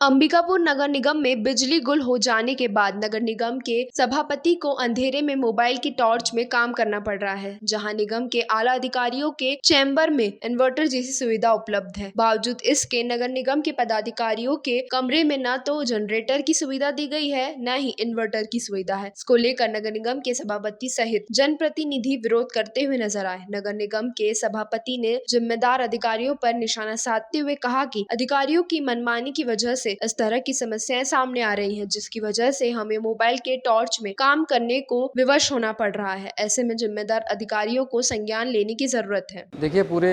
अंबिकापुर नगर निगम में बिजली गुल हो जाने के बाद नगर निगम के सभापति को अंधेरे में मोबाइल की टॉर्च में काम करना पड़ रहा है, जहां निगम के आला अधिकारियों के चैम्बर में इन्वर्टर जैसी सुविधा उपलब्ध है। बावजूद इसके नगर निगम के पदाधिकारियों के कमरे में न तो जनरेटर की सुविधा दी गई है, न ही इन्वर्टर की सुविधा है। इसको लेकर नगर निगम के सभापति सहित जनप्रतिनिधि विरोध करते हुए नजर आए। नगर निगम के सभापति ने जिम्मेदार अधिकारियों पर निशाना साधते हुए कहा कि अधिकारियों की मनमानी की वजह से इस तरह की समस्याएं सामने आ रही हैं, जिसकी वजह से हमें मोबाइल के टॉर्च में काम करने को विवश होना पड़ रहा है। ऐसे में जिम्मेदार अधिकारियों को संज्ञान लेने की जरूरत है। देखिए, पूरे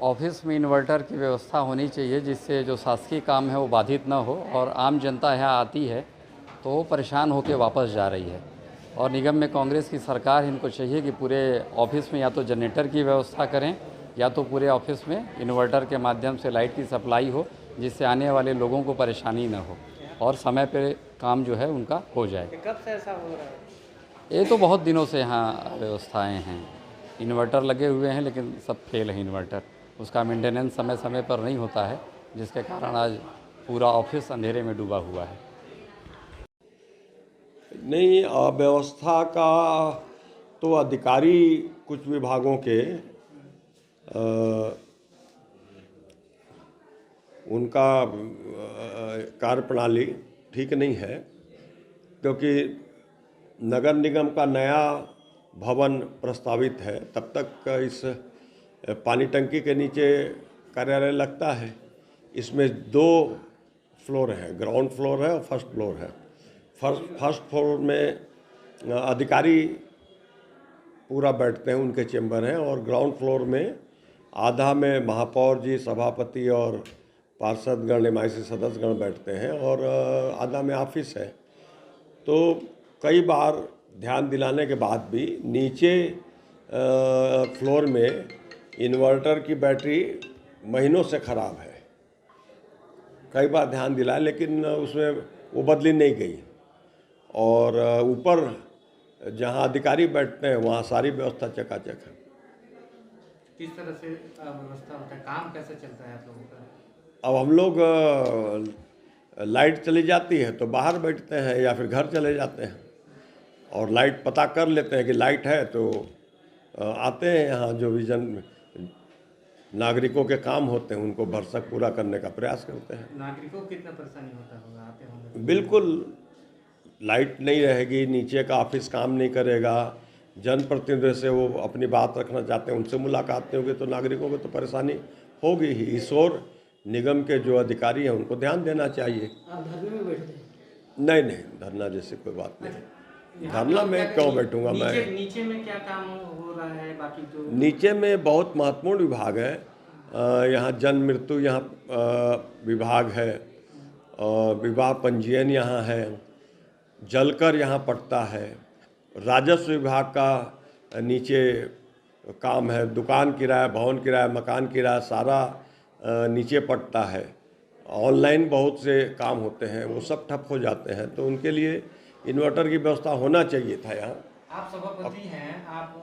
ऑफिस में इन्वर्टर की व्यवस्था होनी चाहिए, जिससे जो शासकीय काम है वो बाधित ना हो और आम जनता यहाँ आती है तो वो परेशान होकर वापस जा रही है। और निगम में कांग्रेस की सरकार, इनको चाहिए कि पूरे ऑफिस में या तो जनरेटर की व्यवस्था करें या तो पूरे ऑफिस में इन्वर्टर के माध्यम से लाइट की सप्लाई हो, जिससे आने वाले लोगों को परेशानी न हो और समय पे काम जो है उनका हो जाए। कब से ऐसा हो रहा है? ये तो बहुत दिनों से यहाँ व्यवस्थाएं हैं, इन्वर्टर लगे हुए हैं लेकिन सब फेल है इन्वर्टर। उसका मेंटेनेंस समय समय पर नहीं होता है, जिसके कारण आज पूरा ऑफिस अंधेरे में डूबा हुआ है। नहीं, अव्यवस्था का तो अधिकारी कुछ विभागों के उनका कार्यप्रणाली ठीक नहीं है, क्योंकि नगर निगम का नया भवन प्रस्तावित है। तब तक इस पानी टंकी के नीचे कार्यालय लगता है। इसमें 2 फ्लोर हैं, ग्राउंड फ्लोर है और फर्स्ट फ्लोर है। फर्स्ट फ्लोर में अधिकारी पूरा बैठते हैं, उनके चेंबर हैं, और ग्राउंड फ्लोर में आधा में महापौर जी, सभापति और पार्षदगण, एमआईसी सदस्यगण बैठते हैं, और आधा में ऑफिस है। तो कई बार ध्यान दिलाने के बाद भी नीचे फ्लोर में इन्वर्टर की बैटरी महीनों से ख़राब है। कई बार ध्यान दिलाया लेकिन उसमें वो बदली नहीं गई, और ऊपर जहां अधिकारी बैठते हैं वहां सारी व्यवस्था चकाचक है। किस तरह से व्यवस्था होता है, काम कैसे चलता है आप लोगों का? अब हम लोग लाइट चली जाती है तो बाहर बैठते हैं या फिर घर चले जाते हैं, और लाइट पता कर लेते हैं कि लाइट है तो आते हैं यहाँ। जो भी नागरिकों के काम होते हैं उनको भरसक पूरा करने का प्रयास करते हैं। नागरिकों को कितना परेशानी होता होगा, आते होंगे? बिल्कुल, लाइट नहीं रहेगी, नीचे का ऑफिस काम नहीं करेगा, जनप्रतिनिधि से वो अपनी बात रखना चाहते हैं, उनसे मुलाकात नहीं होगी तो नागरिकों को तो परेशानी होगी ही। इस ओर निगम के जो अधिकारी हैं उनको ध्यान देना चाहिए। आप धरने में बैठते हैं? नहीं, धरना जैसी कोई बात नहीं। धरना में क्यों बैठूंगा मैं? नीचे में क्या काम हो रहा है? बाकी तो नीचे में बहुत महत्वपूर्ण विभाग है। यहाँ जन्म मृत्यु यहाँ विभाग है, और विवाह पंजीयन यहाँ है, जलकर यहाँ पड़ता है, राजस्व विभाग का नीचे काम है, दुकान किराया, भवन किराया, मकान किराया सारा नीचे पड़ता है। ऑनलाइन बहुत से काम होते हैं, वो सब ठप हो जाते हैं, तो उनके लिए इन्वर्टर की व्यवस्था होना चाहिए था यहाँ। आप सभापति हैं, आप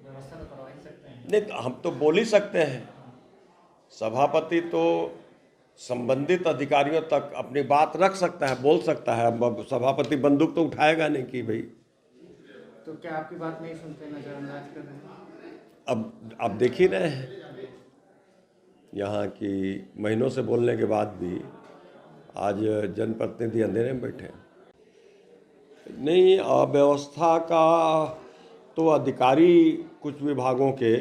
व्यवस्था तो करवा ही सकते हैं। नहीं, हम तो बोल ही सकते हैं। सभापति तो संबंधित अधिकारियों तक अपनी बात रख सकता है, बोल सकता है। अब सभापति बंदूक तो उठाएगा नहीं कि भाई। तो क्या आपकी बात नहीं सुनते, नजरअंदाज कर रहे हैं? अब देख ही रहे हैं, यहाँ की महीनों से बोलने के बाद भी आज जनप्रतिनिधि अंधेरे में बैठे हैं। नहीं, अव्यवस्था का तो अधिकारी कुछ विभागों के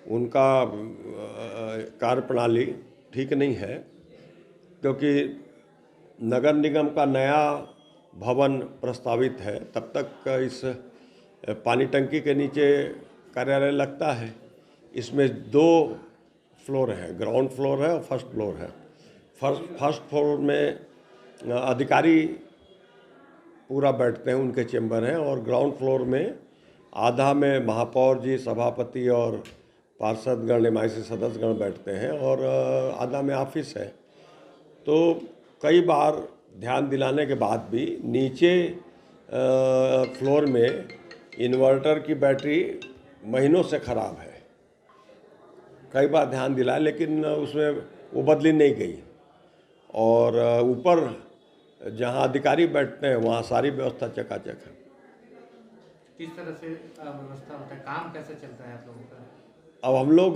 उनका कार्यप्रणाली ठीक नहीं है, क्योंकि नगर निगम का नया भवन प्रस्तावित है। तब तक इस पानी टंकी के नीचे कार्यालय लगता है। इसमें 2 फ्लोर हैं, ग्राउंड फ्लोर है और फर्स्ट फ्लोर है। फर्स्ट फ्लोर में अधिकारी पूरा बैठते हैं, उनके चेंबर हैं, और ग्राउंड फ्लोर में आधा में महापौर जी, सभापति और पार्षदगण, एमआईसी सदस्यगण बैठते हैं, और आधा में ऑफिस है। तो कई बार ध्यान दिलाने के बाद भी नीचे फ्लोर में इन्वर्टर की बैटरी महीनों से ख़राब है। कई बार ध्यान दिलाया, लेकिन उसमें वो बदली नहीं गई। और ऊपर जहाँ अधिकारी बैठते हैं वहाँ सारी व्यवस्था चकाचक है। किस तरह से व्यवस्था होता है, काम कैसे चलता है आप लोगों का? अब हम लोग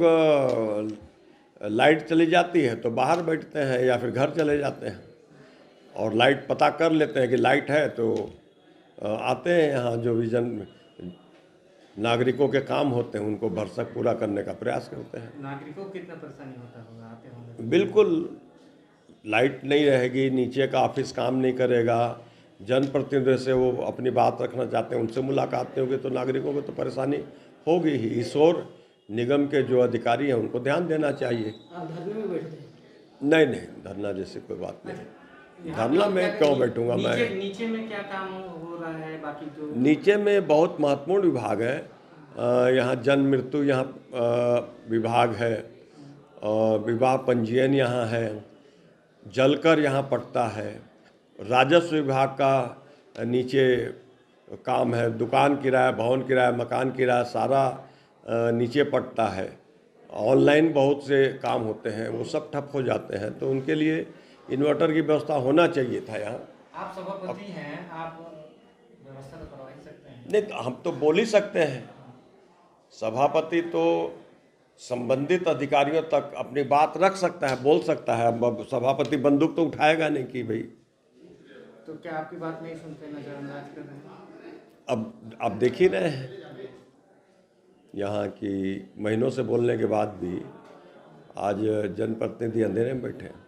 लाइट चली जाती है तो बाहर बैठते हैं या फिर घर चले जाते हैं, और लाइट पता कर लेते हैं कि लाइट है तो आते हैं यहाँ। जो भी नागरिकों के काम होते हैं उनको भरसक पूरा करने का प्रयास करते हैं। नागरिकों को कितना परेशानी होता होगा आते होंगे? बिल्कुल, लाइट नहीं रहेगी, नीचे का ऑफिस काम नहीं करेगा, जनप्रतिनिधि से वो अपनी बात रखना चाहते हैं उनसे मुलाकात नहीं होगी तो नागरिकों को तो परेशानी होगी ही। इस ओर निगम के जो अधिकारी हैं उनको ध्यान देना चाहिए। आप धरने में बैठते हैं? नहीं नहीं, धरना जैसी कोई बात नहीं। यहाँ धरना पे में क्या- क्यों बैठूंगा मैं? नीचे में क्या काम हो रहा है बाकी जो? नीचे में बहुत महत्वपूर्ण विभाग है। यहाँ जन्म मृत्यु यहाँ विभाग है, और विवाह पंजीयन यहाँ है, जलकर यहाँ पड़ता है, राजस्व विभाग का नीचे काम है, दुकान किराया, भवन किराया, मकान किराया सारा नीचे पड़ता है। ऑनलाइन बहुत से काम होते हैं, वो सब ठप हो जाते हैं, तो उनके लिए इन्वर्टर की व्यवस्था होना चाहिए था यहाँ। आप सभापति हैं, आप व्यवस्था तो करवा ही सकते हैं। नहीं, हम तो बोल ही सकते हैं। सभापति तो संबंधित अधिकारियों तक अपनी बात रख सकता है, बोल सकता है। अब सभापति बंदूक तो उठाएगा नहीं कि भाई। तो क्या आपकी बात नहीं सुनते, नजरअंदाज कर रहे हैं? अब देख ही रहे हैं, यहाँ की महीनों से बोलने के बाद भी आज जनप्रतिनिधि अंधेरे में बैठे हैं।